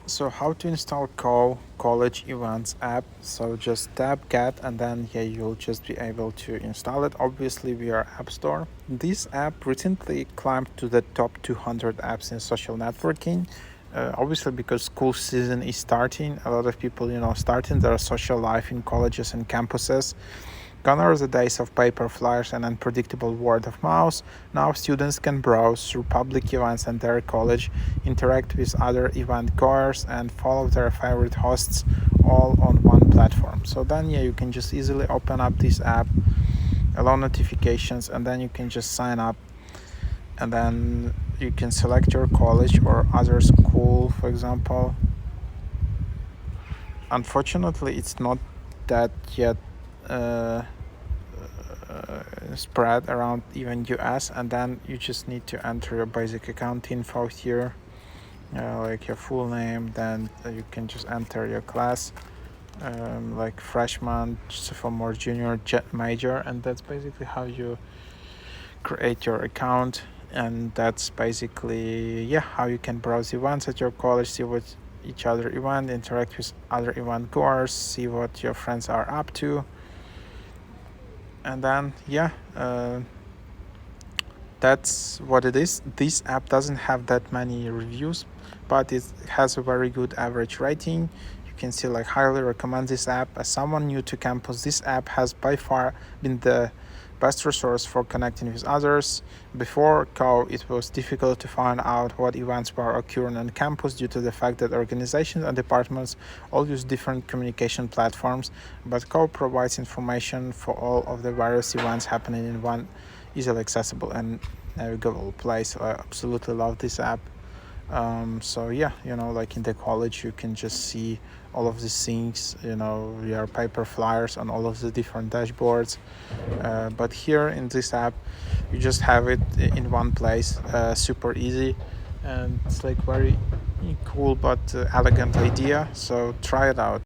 So how to install Cove college events app? So just tap get and then you'll just be able to install it obviously via App Store. This app recently climbed to the top 200 apps in social networking. Obviously because school season is starting, a lot of people starting their social life in colleges and campuses. Gone are the days of paper flyers and unpredictable word of mouth. Now students can browse through public events at their college, interact with other event goers, and follow their favorite hosts all on one platform. So then you can just easily open up this app, allow notifications, and then you can just sign up, and then you can select your college or other school, for example. Unfortunately, it's not that yet spread around even US, and then you just need to enter your basic account info here, like your full name. Then you can just enter your class, like freshman, sophomore, junior, major, and that's basically how you create your account. And that's basically how you can browse events at your college, see what each other event, interact with other event goers, see what your friends are up to, and then that's what it is. This app doesn't have that many reviews, but it has a very good average rating. You can see, like, highly recommend this app. As someone new to campus, this app has by far been the best resource for connecting with others. Before Cove, it was difficult to find out what events were occurring on campus due to the fact that organizations and departments all use different communication platforms, but Cove provides information for all of the various events happening in one easily accessible and navigable place. I absolutely love this app. So like in the college, you can just see all of these things, your paper flyers on all of the different dashboards. But here in this app, you just have it in one place, super easy, and it's like very cool but elegant idea. So try it out.